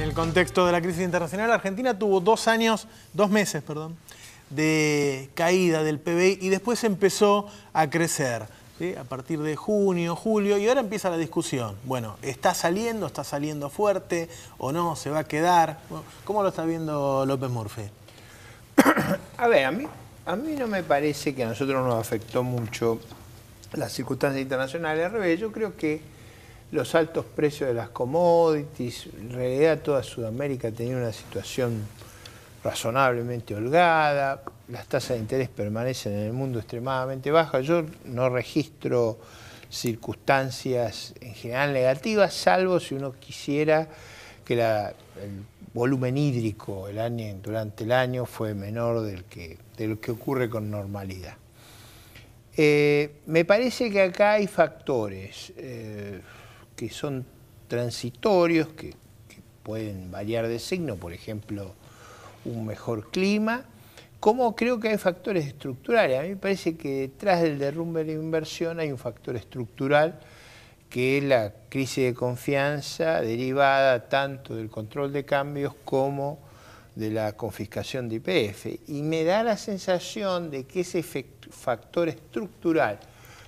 el contexto de la crisis internacional, Argentina tuvo 2 meses, de caída del PBI y después empezó a crecer, ¿sí? A partir de junio, julio, y ahora empieza la discusión. Bueno, ¿está saliendo fuerte o no? ¿Se va a quedar? ¿Cómo lo está viendo López Murphy? A ver, a mí no me parece que a nosotros nos afectó mucho las circunstancias internacionales. Al revés, yo creo que los altos precios de las commodities, en realidad toda Sudamérica tenía una situación razonablemente holgada, las tasas de interés permanecen en el mundo extremadamente bajas. Yo no registro circunstancias en general negativas, salvo si uno quisiera que el volumen hídrico durante el año fue menor de lo que ocurre con normalidad. Me parece que acá hay factores que son transitorios, que pueden variar de signo, por ejemplo, un mejor clima, como creo que hay factores estructurales. A mí me parece que detrás del derrumbe de la inversión hay un factor estructural, que es la crisis de confianza derivada tanto del control de cambios como de la confiscación de YPF. Y me da la sensación de que ese factor estructural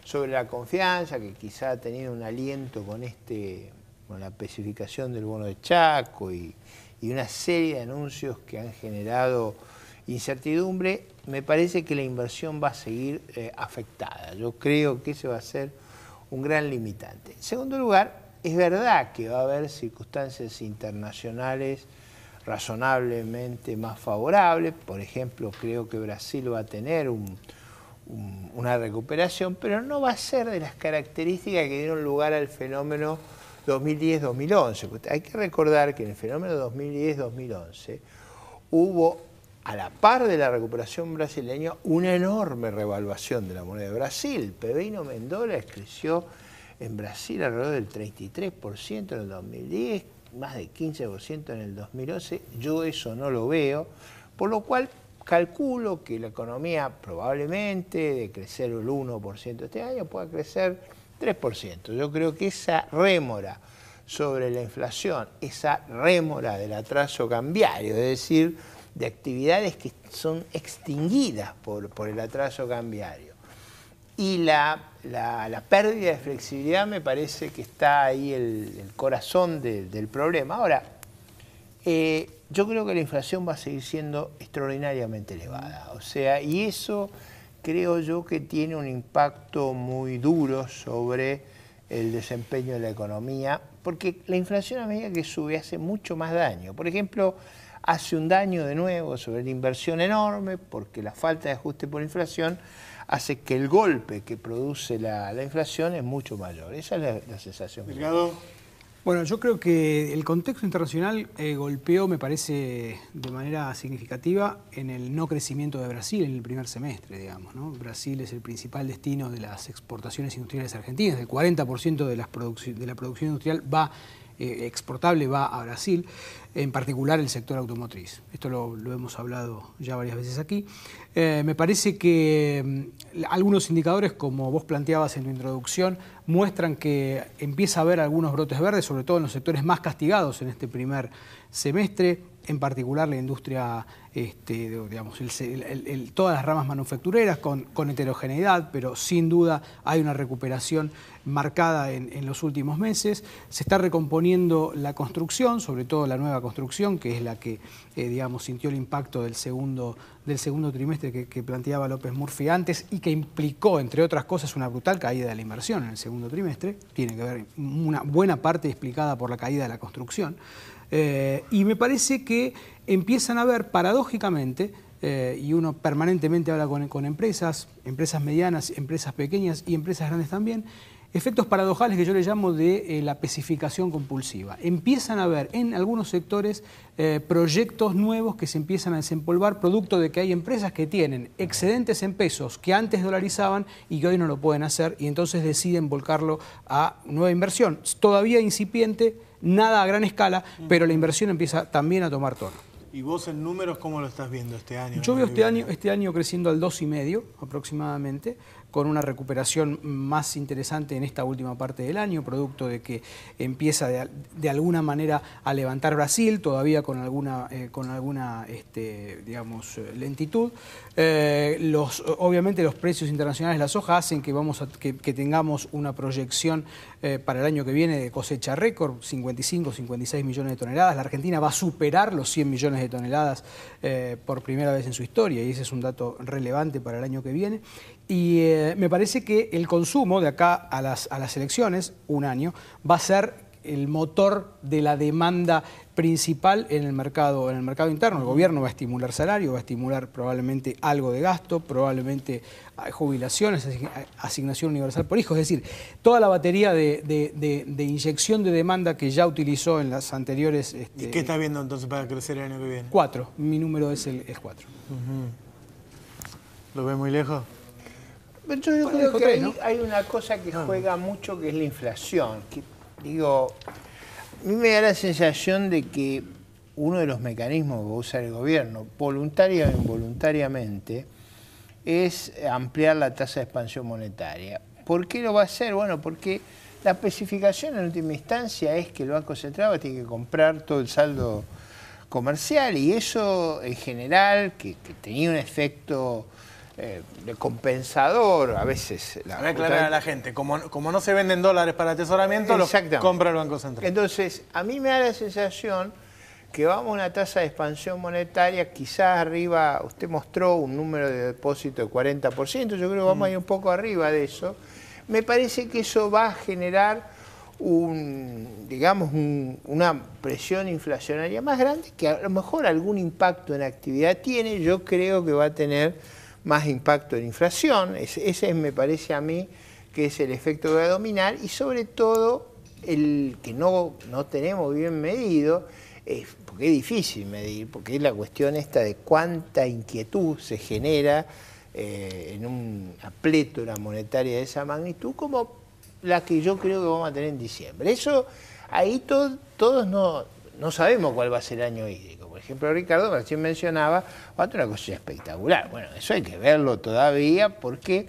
sobre la confianza, que quizá ha tenido un aliento con la especificación del bono de Chaco y una serie de anuncios que han generado incertidumbre, me parece que la inversión va a seguir afectada. Yo creo que ese va a ser un gran limitante. En segundo lugar, es verdad que va a haber circunstancias internacionales razonablemente más favorables. Por ejemplo, creo que Brasil va a tener una recuperación, pero no va a ser de las características que dieron lugar al fenómeno 2010-2011. Hay que recordar que en el fenómeno 2010-2011 hubo, a la par de la recuperación brasileña, una enorme revaluación de la moneda de Brasil. El PBI nominal en dólares creció en Brasil alrededor del 33% en el 2010, más de 15% en el 2011. Yo eso no lo veo, por lo cual calculo que la economía probablemente de crecer el 1% este año pueda crecer 3%. Yo creo que esa rémora sobre la inflación, esa rémora del atraso cambiario, es decir, de actividades que son extinguidas por el atraso cambiario, y la pérdida de flexibilidad, me parece que está ahí el corazón del problema. Ahora, yo creo que la inflación va a seguir siendo extraordinariamente elevada, o sea, y eso creo yo que tiene un impacto muy duro sobre el desempeño de la economía, porque la inflación, a medida que sube, hace mucho más daño. Por ejemplo, hace un daño de nuevo sobre la inversión enorme, porque la falta de ajuste por inflación hace que el golpe que produce la inflación es mucho mayor. Esa es la sensación. Delgado. Bueno, yo creo que el contexto internacional golpeó, me parece, de manera significativa en el no crecimiento de Brasil en el primer semestre, digamos, ¿no? Brasil es el principal destino de las exportaciones industriales argentinas. El 40% de la producción industrial exportable va a Brasil, en particular el sector automotriz. Esto lo hemos hablado ya varias veces aquí. Me parece que algunos indicadores, como vos planteabas en tu introducción, muestran que empieza a haber algunos brotes verdes, sobre todo en los sectores más castigados en este primer semestre, en particular la industria, digamos, todas las ramas manufactureras con heterogeneidad, pero sin duda hay una recuperación marcada en los últimos meses. Se está recomponiendo la construcción, sobre todo la nueva construcción, que es la que, digamos, sintió el impacto del segundo trimestre que planteaba López Murphy antes y que implicó, entre otras cosas, una brutal caída de la inversión en el segundo trimestre. Tiene que ver una buena parte explicada por la caída de la construcción. Y me parece que empiezan a haber, paradójicamente, y uno permanentemente habla con empresas medianas, empresas pequeñas y empresas grandes también, efectos paradojales que yo le llamo de la especificación compulsiva. Empiezan a haber en algunos sectores proyectos nuevos que se empiezan a desempolvar, producto de que hay empresas que tienen excedentes en pesos que antes dolarizaban y que hoy no lo pueden hacer, y entonces deciden volcarlo a nueva inversión, todavía incipiente, nada a gran escala, pero la inversión empieza también a tomar tono. ¿Y vos en números cómo lo estás viendo este año? Yo veo este año creciendo al 2,5 aproximadamente, con una recuperación más interesante en esta última parte del año, producto de que empieza de alguna manera a levantar Brasil, todavía con alguna digamos, lentitud. Obviamente los precios internacionales de la soja hacen que tengamos una proyección para el año que viene de cosecha récord, 55, 56 millones de toneladas. La Argentina va a superar los 100 millones de toneladas por primera vez en su historia, y ese es un dato relevante para el año que viene. Y me parece que el consumo de acá a las elecciones, un año, va a ser el motor de la demanda principal en el mercado interno. El gobierno va a estimular salario, va a estimular probablemente algo de gasto, probablemente jubilaciones, asignación universal por hijo. Es decir, toda la batería de inyección de demanda que ya utilizó en las anteriores... ¿Y qué está viendo entonces para crecer el año que viene? 4. Mi número es 4. ¿Lo ve muy lejos? Yo creo que hay una cosa que juega mucho, que es la inflación. Digo, a mí me da la sensación de que uno de los mecanismos que va a usar el gobierno, voluntaria o involuntariamente, es ampliar la tasa de expansión monetaria. ¿Por qué lo va a hacer? Bueno, porque la especificación en última instancia es que el Banco Central tiene que comprar todo el saldo comercial, y eso en general, que tenía un efecto de compensador, a veces... Voy a aclarar a la gente, como no se venden dólares para atesoramiento, los compra el Banco Central. Entonces, a mí me da la sensación que vamos a una tasa de expansión monetaria quizás arriba. Usted mostró un número de depósito de 40%, yo creo que vamos a ir un poco arriba de eso. Me parece que eso va a generar una presión inflacionaria más grande, que a lo mejor algún impacto en actividad tiene. Yo creo que va a tener más impacto en inflación. Ese me parece a mí que es el efecto que va a dominar, y sobre todo el que no tenemos bien medido, porque es difícil medir, porque es la cuestión esta de cuánta inquietud se genera en una plétora monetaria de esa magnitud, como la que yo creo que vamos a tener en diciembre. Eso, ahí todos no sabemos cuál va a ser el año hídrico. Por ejemplo, Ricardo recién mencionaba, va a tener una cosa espectacular. Bueno, eso hay que verlo todavía, porque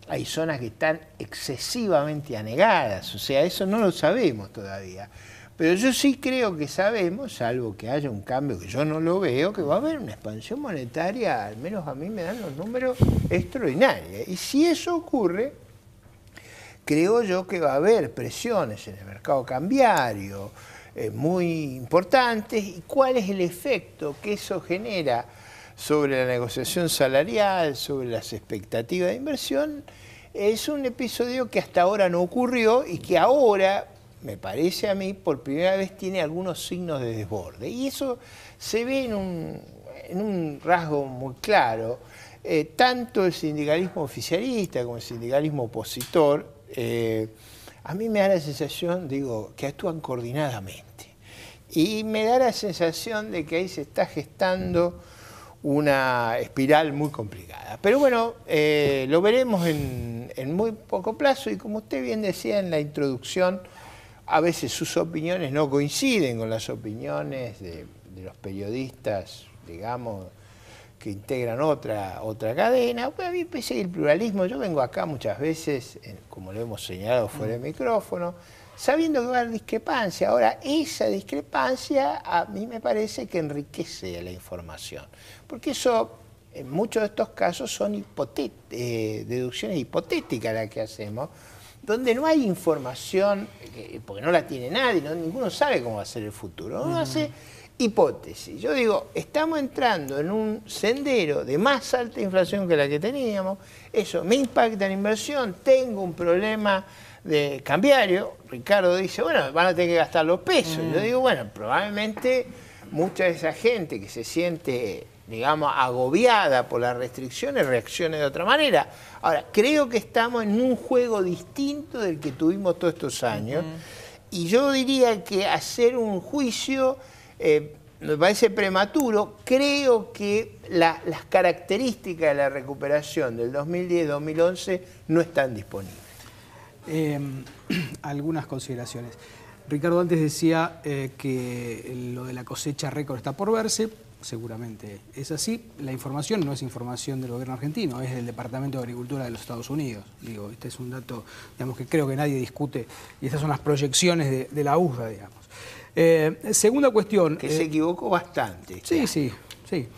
hay zonas que están excesivamente anegadas. O sea, eso no lo sabemos todavía. Pero yo sí creo que sabemos, salvo que haya un cambio que yo no lo veo, que va a haber una expansión monetaria, al menos a mí me dan los números extraordinarios. Y si eso ocurre, creo yo que va a haber presiones en el mercado cambiario muy importantes. ¿Y cuál es el efecto que eso genera sobre la negociación salarial, sobre las expectativas de inversión? Es un episodio que hasta ahora no ocurrió y que ahora, me parece a mí, por primera vez tiene algunos signos de desborde. Y eso se ve en un rasgo muy claro. Tanto el sindicalismo oficialista como el sindicalismo opositor, a mí me da la sensación, que actúan coordinadamente. Y me da la sensación de que ahí se está gestando una espiral muy complicada. Pero bueno, lo veremos en muy poco plazo, y como usted bien decía en la introducción, a veces sus opiniones no coinciden con las opiniones de los periodistas, digamos, que integran otra cadena. Pues a mí me parece que el pluralismo, yo vengo acá muchas veces, como lo hemos señalado fuera del micrófono, sabiendo que va a haber discrepancia. Ahora, esa discrepancia a mí me parece que enriquece la información, porque eso, en muchos de estos casos, son deducciones hipotéticas las que hacemos, donde no hay información, porque no la tiene nadie, ninguno sabe cómo va a ser el futuro. Uno hace hipótesis. Yo digo, estamos entrando en un sendero de más alta inflación que la que teníamos, eso me impacta en la inversión, tengo un problema de cambiario. Ricardo dice, bueno, van a tener que gastar los pesos. Yo digo, bueno, probablemente mucha de esa gente que se siente, digamos, agobiada por las restricciones reaccione de otra manera. Ahora, creo que estamos en un juego distinto del que tuvimos todos estos años, y yo diría que hacer un juicio me parece prematuro. Creo que las características de la recuperación del 2010-2011 no están disponibles. Algunas consideraciones. Ricardo antes decía que lo de la cosecha récord está por verse. seguramente es así. La información no es información del gobierno argentino, es del Departamento de Agricultura de los Estados Unidos. Digo, este es un dato, digamos, que creo que nadie discute, y estas son las proyecciones de la USDA, digamos. Segunda cuestión. Que se equivocó bastante. Sí, sí, sí.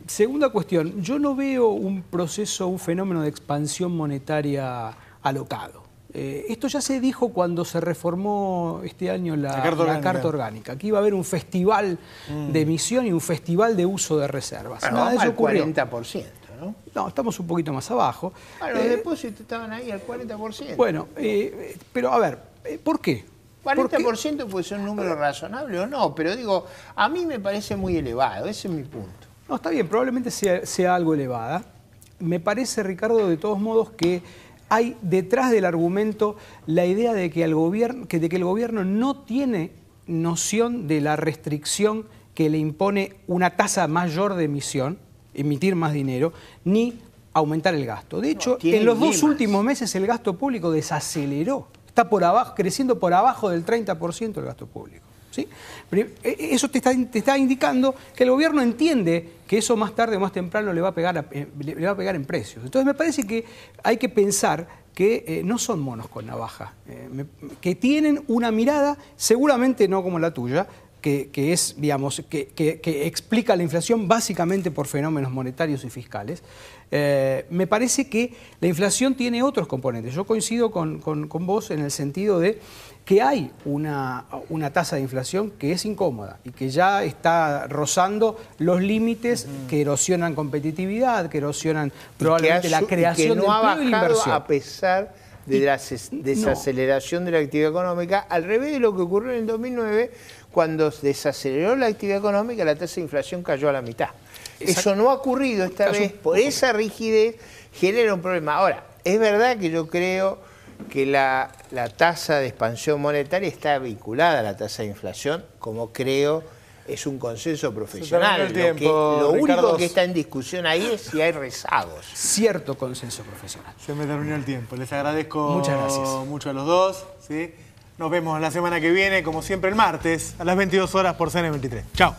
Segunda cuestión, yo no veo un proceso, un fenómeno de expansión monetaria alocado. Esto ya se dijo cuando se reformó este año la Carta Orgánica, que iba a haber un festival de emisión y un festival de uso de reservas. Bueno, nada de eso ocurrió. 40%, ¿no? No, estamos un poquito más abajo. Bueno, los depósitos estaban ahí al 40%. Bueno, pero a ver, ¿por qué? 40% puede ser un número razonable o no, pero digo, a mí me parece muy elevado, ese es mi punto. No, está bien, probablemente sea algo elevada. Me parece, Ricardo, de todos modos, que hay detrás del argumento la idea de que el gobierno no tiene noción de la restricción que le impone una tasa mayor de emisión, emitir más dinero, ni aumentar el gasto. De hecho, en los dos últimos meses el gasto público desaceleró. Está por abajo, creciendo por abajo del 30% el gasto público. ¿Sí? Eso te está indicando que el gobierno entiende que eso más tarde o más temprano le va a pegar en precios. Entonces me parece que hay que pensar que no son monos con navaja, que tienen una mirada, seguramente no como la tuya, que es, digamos, que explica la inflación básicamente por fenómenos monetarios y fiscales. Me parece que la inflación tiene otros componentes. Yo coincido con vos en el sentido de que hay una tasa de inflación que es incómoda y que ya está rozando los límites que erosionan competitividad, que erosionan probablemente la creación de empleo y la inversión. A pesar de la desaceleración de la actividad económica, al revés de lo que ocurrió en el 2009, cuando desaceleró la actividad económica, la tasa de inflación cayó a la mitad. Eso no ha ocurrido esta vez, por esa rigidez genera un problema. Ahora, es verdad que yo creo que la tasa de expansión monetaria está vinculada a la tasa de inflación, como creo es un consenso profesional. Lo único que está en discusión ahí es si hay rezagos. Cierto consenso profesional. Se me terminó el tiempo. Les agradezco muchas gracias. Mucho a los dos. ¿Sí? Nos vemos la semana que viene, como siempre el martes, a las 22 horas por CN23. Chao.